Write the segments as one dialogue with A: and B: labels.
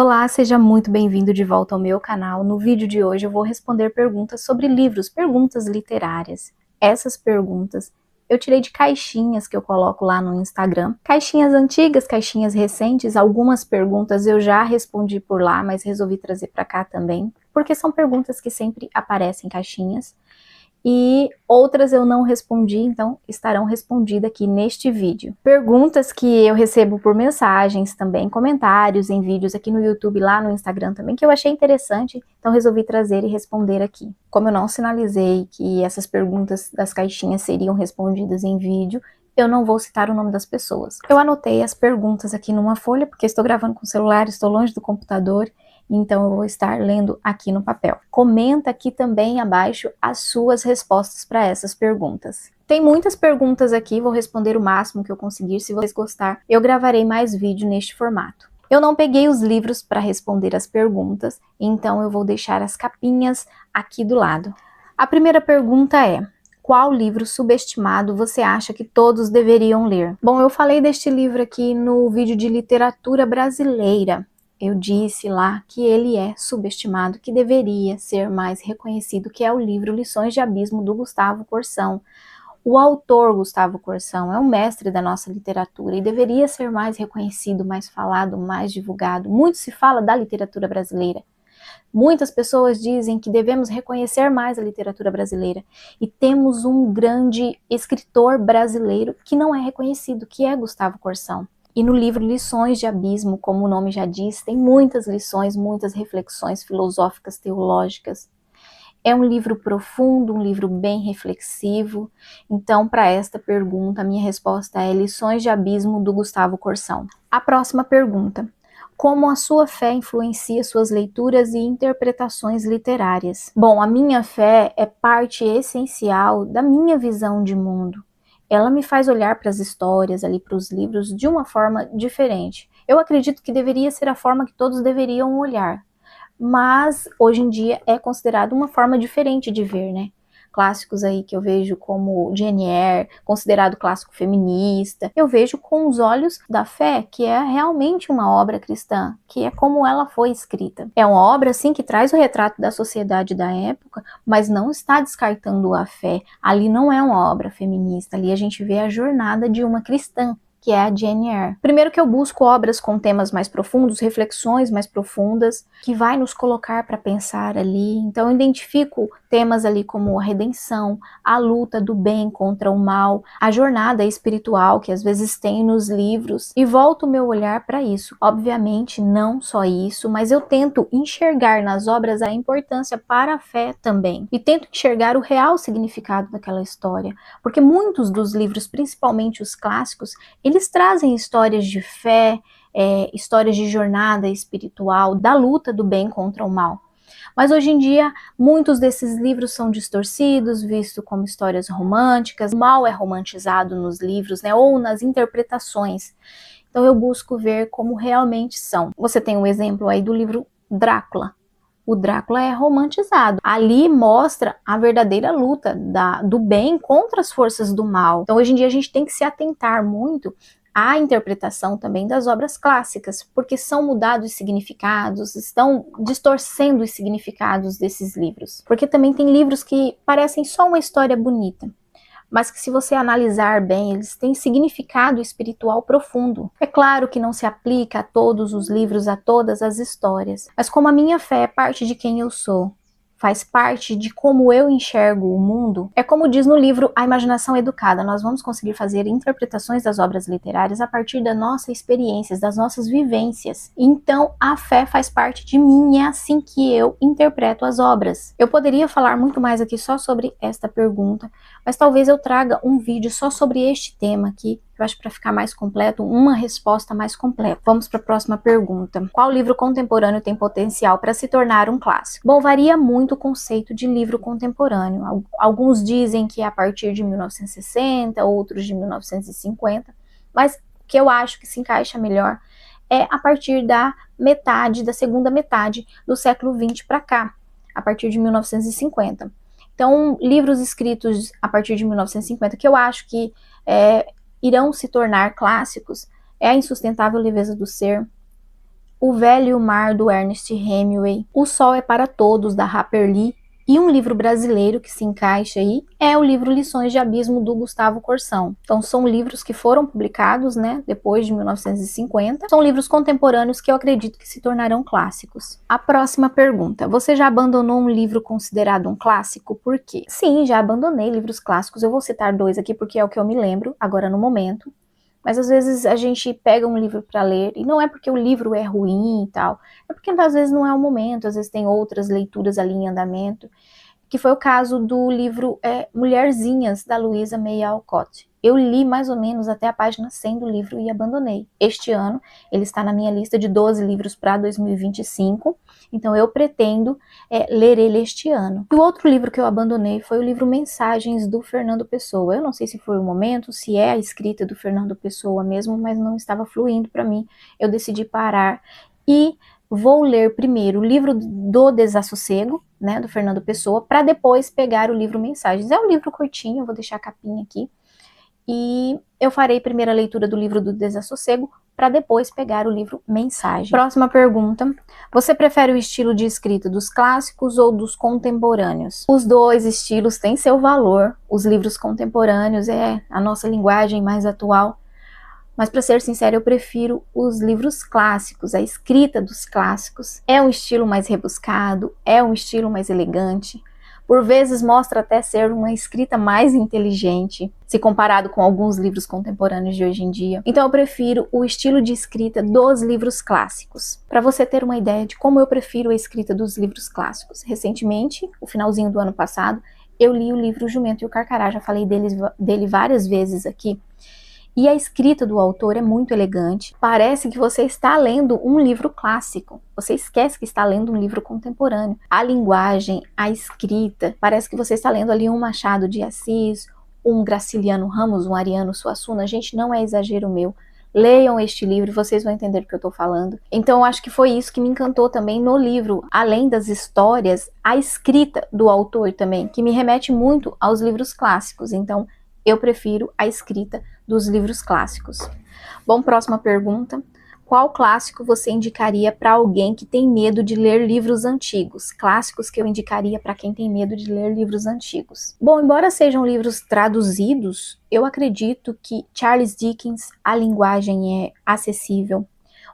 A: Olá, seja muito bem-vindo de volta ao meu canal. No vídeo de hoje eu vou responder perguntas sobre livros, perguntas literárias. Essas perguntas eu tirei de caixinhas que eu coloco lá no Instagram. Caixinhas antigas, caixinhas recentes, algumas perguntas eu já respondi por lá, mas resolvi trazer para cá também, porque são perguntas que sempre aparecem em caixinhas. E outras eu não respondi, então estarão respondidas aqui neste vídeo. Perguntas que eu recebo por mensagens também, comentários em vídeos aqui no YouTube, lá no Instagram também, que eu achei interessante, então resolvi trazer e responder aqui. Como eu não sinalizei que essas perguntas das caixinhas seriam respondidas em vídeo, eu não vou citar o nome das pessoas. Eu anotei as perguntas aqui numa folha, porque estou gravando com o celular, estou longe do computador, então eu vou estar lendo aqui no papel. Comenta aqui também abaixo as suas respostas para essas perguntas. Tem muitas perguntas aqui, vou responder o máximo que eu conseguir. Se vocês gostar, eu gravarei mais vídeo neste formato. Eu não peguei os livros para responder as perguntas, então eu vou deixar as capinhas aqui do lado. A primeira pergunta é: qual livro subestimado você acha que todos deveriam ler? Bom, eu falei deste livro aqui no vídeo de literatura brasileira. Eu disse lá que ele é subestimado, que deveria ser mais reconhecido, que é o livro Lições de Abismo, do Gustavo Corsão. O autor, Gustavo Corsão, é um mestre da nossa literatura e deveria ser mais reconhecido, mais falado, mais divulgado. Muito se fala da literatura brasileira. Muitas pessoas dizem que devemos reconhecer mais a literatura brasileira. E temos um grande escritor brasileiro que não é reconhecido, que é Gustavo Corsão. E no livro Lições de Abismo, como o nome já diz, tem muitas lições, muitas reflexões filosóficas, teológicas. É um livro profundo, um livro bem reflexivo. Então, para esta pergunta, a minha resposta é Lições de Abismo, do Gustavo Corsão. A próxima pergunta: como a sua fé influencia suas leituras e interpretações literárias? Bom, a minha fé é parte essencial da minha visão de mundo. Ela me faz olhar para as histórias, ali para os livros, de uma forma diferente. Eu acredito que deveria ser a forma que todos deveriam olhar, mas hoje em dia é considerado uma forma diferente de ver, né? Clássicos aí que eu vejo como Jane Eyre, considerado clássico feminista, eu vejo com os olhos da fé, que é realmente uma obra cristã, que é como ela foi escrita. É uma obra, assim, que traz o retrato da sociedade da época, mas não está descartando a fé. Ali não é uma obra feminista, ali a gente vê a jornada de uma cristã, que é a Jane Eyre. Primeiro que eu busco obras com temas mais profundos, reflexões mais profundas, que vai nos colocar para pensar ali. Então eu identifico temas ali como a redenção, a luta do bem contra o mal, a jornada espiritual que às vezes tem nos livros, e volto o meu olhar para isso. Obviamente não só isso, mas eu tento enxergar nas obras a importância para a fé também, e tento enxergar o real significado daquela história, porque muitos dos livros, principalmente os clássicos, eles trazem histórias de fé, histórias de jornada espiritual, da luta do bem contra o mal. Mas hoje em dia, muitos desses livros são distorcidos, vistos como histórias românticas. O mal é romantizado nos livros, né, ou nas interpretações. Então eu busco ver como realmente são. Você tem um exemplo aí do livro Drácula. O Drácula é romantizado. Ali mostra a verdadeira luta do bem contra as forças do mal. Então hoje em dia a gente tem que se atentar muito à interpretação também das obras clássicas, porque são mudados os significados, estão distorcendo os significados desses livros. Porque também tem livros que parecem só uma história bonita, mas que, se você analisar bem, eles têm significado espiritual profundo. É claro que não se aplica a todos os livros, a todas as histórias, mas como a minha fé é parte de quem eu sou, faz parte de como eu enxergo o mundo, é como diz no livro A Imaginação Educada, nós vamos conseguir fazer interpretações das obras literárias a partir das nossas experiências, das nossas vivências. Então a fé faz parte de mim, é assim que eu interpreto as obras. Eu poderia falar muito mais aqui só sobre esta pergunta, mas talvez eu traga um vídeo só sobre este tema aqui. Eu acho, para ficar mais completo, uma resposta mais completa. Vamos para a próxima pergunta. Qual livro contemporâneo tem potencial para se tornar um clássico? Bom, varia muito o conceito de livro contemporâneo. Alguns dizem que é a partir de 1960, outros de 1950, mas o que eu acho que se encaixa melhor é a partir da segunda metade do século XX para cá, a partir de 1950. Então, livros escritos a partir de 1950, que eu acho que irão se tornar clássicos, é A Insustentável Leveza do Ser, O Velho e o Mar, do Ernest Hemingway, O Sol é para Todos, da Harper Lee, e um livro brasileiro que se encaixa aí é o livro Lições de Abismo, do Gustavo Corsão. Então são livros que foram publicados, né, depois de 1950. São livros contemporâneos que eu acredito que se tornarão clássicos. A próxima pergunta: você já abandonou um livro considerado um clássico? Por quê? Sim, já abandonei livros clássicos. Eu vou citar 2 aqui porque é o que eu me lembro agora no momento. Mas às vezes a gente pega um livro para ler, e não é porque o livro é ruim e tal, é porque às vezes não é o momento, às vezes tem outras leituras ali em andamento, que foi o caso do livro Mulherzinhas, da Louisa May Alcott. Eu li mais ou menos até a página 100 do livro e abandonei. Este ano, ele está na minha lista de 12 livros para 2025, então eu pretendo ler ele este ano. E o outro livro que eu abandonei foi o livro Mensagens, do Fernando Pessoa. Eu não sei se foi o momento, se é a escrita do Fernando Pessoa mesmo, mas não estava fluindo para mim. Eu decidi parar e vou ler primeiro o livro do Desassossego, né, do Fernando Pessoa, para depois pegar o livro Mensagens. É um livro curtinho, eu vou deixar a capinha aqui. E eu farei primeiro a leitura do livro do Desassossego, para depois pegar o livro Mensagem. Próxima pergunta: você prefere o estilo de escrita dos clássicos ou dos contemporâneos? Os dois estilos têm seu valor. Os livros contemporâneos é a nossa linguagem mais atual, mas para ser sincero, eu prefiro os livros clássicos, a escrita dos clássicos. É um estilo mais rebuscado, é um estilo mais elegante. Por vezes mostra até ser uma escrita mais inteligente, se comparado com alguns livros contemporâneos de hoje em dia. Então eu prefiro o estilo de escrita dos livros clássicos. Para você ter uma ideia de como eu prefiro a escrita dos livros clássicos. Recentemente, no finalzinho do ano passado, eu li o livro Jumento e o Carcará, já falei dele várias vezes aqui. E a escrita do autor é muito elegante. Parece que você está lendo um livro clássico. Você esquece que está lendo um livro contemporâneo. A linguagem, a escrita, parece que você está lendo ali um Machado de Assis, um Graciliano Ramos, um Ariano Suassuna. Gente, não é exagero meu. Leiam este livro e vocês vão entender do que eu estou falando. Então, eu acho que foi isso que me encantou também no livro. Além das histórias, a escrita do autor também, que me remete muito aos livros clássicos. Então, eu prefiro a escrita dos livros clássicos. Bom, próxima pergunta: qual clássico você indicaria para alguém que tem medo de ler livros antigos? Clássicos que eu indicaria para quem tem medo de ler livros antigos. Bom, embora sejam livros traduzidos, eu acredito que Charles Dickens, a linguagem é acessível.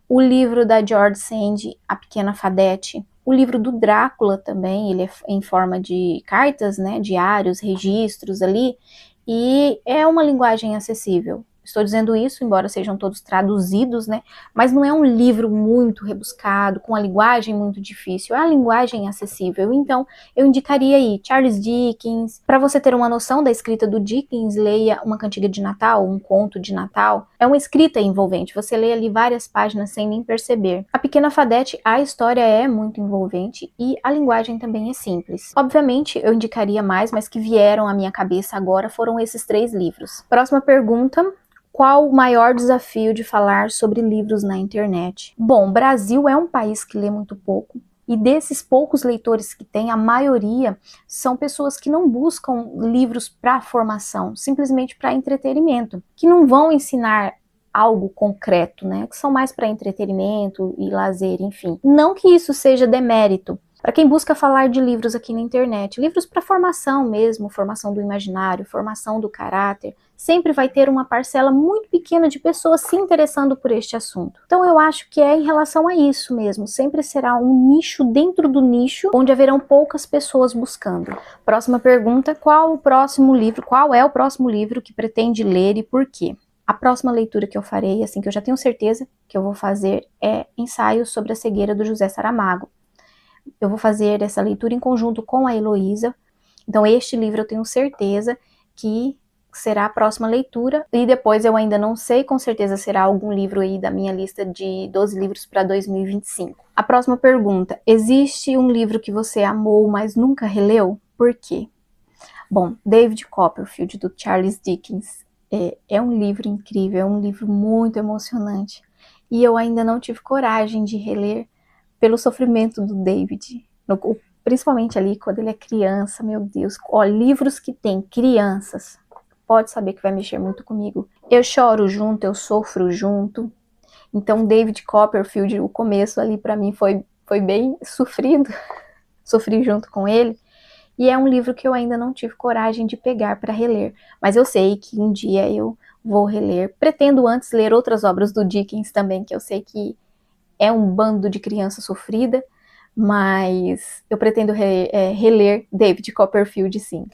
A: O livro da George Sand, A Pequena Fadette. O livro do Drácula também, ele é em forma de cartas, né, diários, registros ali, e é uma linguagem acessível. Estou dizendo isso, embora sejam todos traduzidos, né? Mas não é um livro muito rebuscado, com a linguagem muito difícil. É a linguagem acessível. Então, eu indicaria aí Charles Dickens. Para você ter uma noção da escrita do Dickens, leia Uma Cantiga de Natal, um conto de Natal. É uma escrita envolvente. Você lê ali várias páginas sem nem perceber. A Pequena Fadette, a história é muito envolvente e a linguagem também é simples. Obviamente, eu indicaria mais, mas que vieram à minha cabeça agora foram esses 3 livros. Próxima pergunta: qual o maior desafio de falar sobre livros na internet? Bom, o Brasil é um país que lê muito pouco, e desses poucos leitores que tem, a maioria são pessoas que não buscam livros para formação, simplesmente para entretenimento, que não vão ensinar algo concreto, né? Que são mais para entretenimento e lazer, enfim. Não que isso seja demérito para quem busca falar de livros aqui na internet, livros para formação mesmo, formação do imaginário, formação do caráter, sempre vai ter uma parcela muito pequena de pessoas se interessando por este assunto. Então eu acho que é em relação a isso mesmo, sempre será um nicho dentro do nicho, onde haverão poucas pessoas buscando. Próxima pergunta: qual é o próximo livro que pretende ler e por quê? A próxima leitura que eu farei, assim que eu já tenho certeza que eu vou fazer, é Ensaios sobre a Cegueira, do José Saramago. Eu vou fazer essa leitura em conjunto com a Heloísa. Então este livro eu tenho certeza que será a próxima leitura. E depois eu ainda não sei, com certeza será algum livro aí da minha lista de 12 livros para 2025. A próxima pergunta: existe um livro que você amou, mas nunca releu? Por quê? Bom, David Copperfield, do Charles Dickens. É um livro incrível, é um livro muito emocionante. E eu ainda não tive coragem de reler pelo sofrimento do David, principalmente ali quando ele é criança. Meu Deus, livros que tem crianças, pode saber que vai mexer muito comigo. Eu choro junto, eu sofro junto, Então David Copperfield, o começo ali para mim foi bem sofrido, sofri junto com ele, e é um livro que eu ainda não tive coragem de pegar para reler, mas eu sei que um dia eu vou reler. Pretendo antes ler outras obras do Dickens também, que eu sei que é um bando de criança sofrida, mas eu pretendo reler David Copperfield, sim.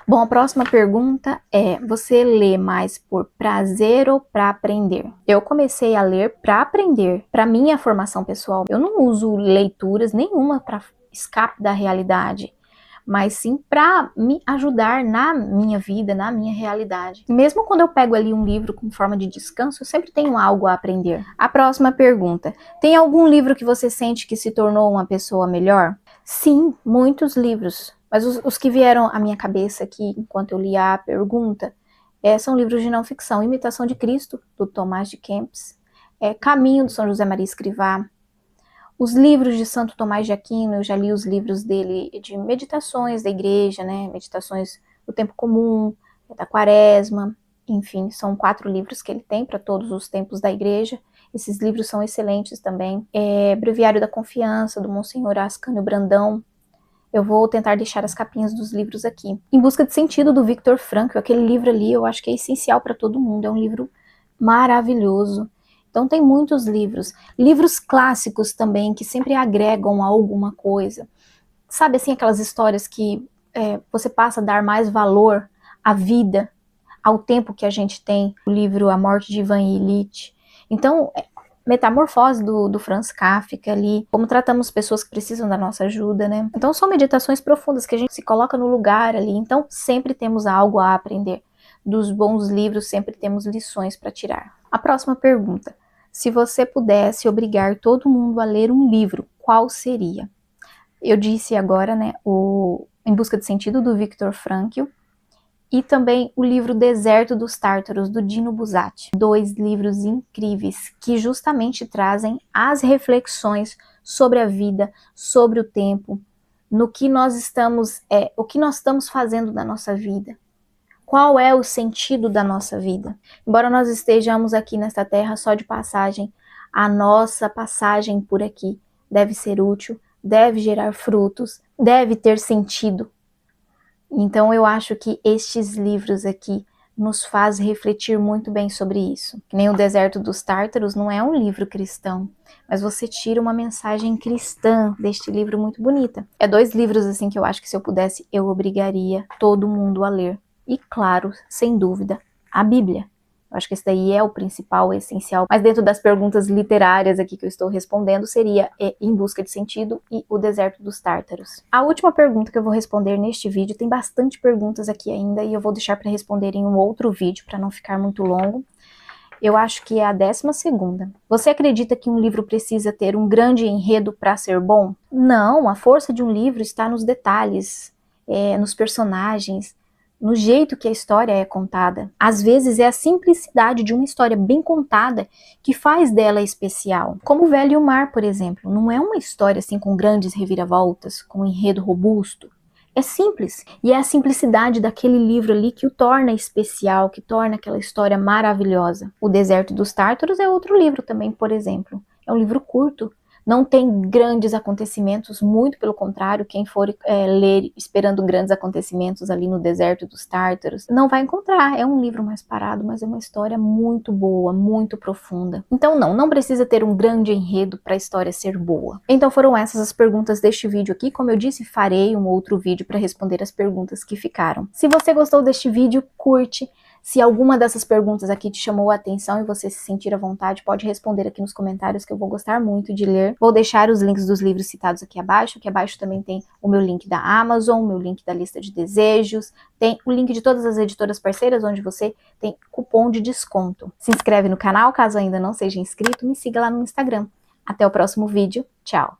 A: Bom, a próxima pergunta é: você lê mais por prazer ou para aprender? Eu comecei a ler para aprender, para minha formação pessoal. Eu não uso leituras nenhuma para escape da realidade, mas sim para me ajudar na minha vida, na minha realidade. Mesmo quando eu pego ali um livro com forma de descanso, eu sempre tenho algo a aprender. A próxima pergunta: tem algum livro que você sente que se tornou uma pessoa melhor? Sim, muitos livros. Mas os que vieram à minha cabeça aqui, enquanto eu lia a pergunta, são livros de não ficção. Imitação de Cristo, do Tomás de Kempis, Caminho, do São José Maria Escrivá. Os livros de Santo Tomás de Aquino, eu já li os livros dele de meditações da igreja, né? Meditações do tempo comum, da quaresma, enfim, são 4 livros que ele tem para todos os tempos da igreja. Esses livros são excelentes também. Breviário da Confiança, do Monsenhor Ascânio Brandão. Eu vou tentar deixar as capinhas dos livros aqui. Em Busca de Sentido, do Viktor Frankl, aquele livro ali eu acho que é essencial para todo mundo, é um livro maravilhoso. Então tem muitos livros. Livros clássicos também, que sempre agregam a alguma coisa. Sabe assim, aquelas histórias que você passa a dar mais valor à vida, ao tempo que a gente tem. O livro A Morte de Ivan Illich. Então, Metamorfose do Franz Kafka ali, como tratamos pessoas que precisam da nossa ajuda, né? Então são meditações profundas que a gente se coloca no lugar ali, então sempre temos algo a aprender. Dos bons livros sempre temos lições para tirar. A próxima pergunta: se você pudesse obrigar todo mundo a ler um livro, qual seria? Eu disse agora, né, o Em Busca de Sentido, do Viktor Frankl, e também o livro Deserto dos Tártaros, do Dino Buzzati. 2 livros incríveis que justamente trazem as reflexões sobre a vida, sobre o tempo, no que nós estamos, o que nós estamos fazendo da nossa vida. Qual é o sentido da nossa vida? Embora nós estejamos aqui nesta terra só de passagem, a nossa passagem por aqui deve ser útil, deve gerar frutos, deve ter sentido. Então eu acho que estes livros aqui nos faz refletir muito bem sobre isso. Que nem o Deserto dos Tártaros não é um livro cristão, mas você tira uma mensagem cristã deste livro muito bonita. 2 livros assim que eu acho que se eu pudesse, eu obrigaria todo mundo a ler. E claro, sem dúvida, a Bíblia. Eu acho que esse daí é o principal, o essencial. Mas dentro das perguntas literárias aqui que eu estou respondendo, seria Em Busca de Sentido e O Deserto dos Tártaros. A última pergunta que eu vou responder neste vídeo, tem bastante perguntas aqui ainda, e eu vou deixar para responder em um outro vídeo, para não ficar muito longo. Eu acho que é a 12ª. Você acredita que um livro precisa ter um grande enredo para ser bom? Não, a força de um livro está nos detalhes, nos personagens, no jeito que a história é contada. Às vezes é a simplicidade de uma história bem contada que faz dela especial. Como O Velho e o Mar, por exemplo. Não é uma história assim com grandes reviravoltas, com um enredo robusto. É simples. E é a simplicidade daquele livro ali que o torna especial, que torna aquela história maravilhosa. O Deserto dos Tártaros é outro livro também, por exemplo. É um livro curto. Não tem grandes acontecimentos, muito pelo contrário, quem for ler esperando grandes acontecimentos ali no Deserto dos Tártaros, não vai encontrar. É um livro mais parado, mas é uma história muito boa, muito profunda. Então não precisa ter um grande enredo para a história ser boa. Então foram essas as perguntas deste vídeo aqui. Como eu disse, farei um outro vídeo para responder as perguntas que ficaram. Se você gostou deste vídeo, curte. Se alguma dessas perguntas aqui te chamou a atenção e você se sentir à vontade, pode responder aqui nos comentários que eu vou gostar muito de ler. Vou deixar os links dos livros citados aqui abaixo. Aqui abaixo também tem o meu link da Amazon, o meu link da lista de desejos, tem o link de todas as editoras parceiras onde você tem cupom de desconto. Se inscreve no canal caso ainda não seja inscrito, me siga lá no Instagram. Até o próximo vídeo, tchau!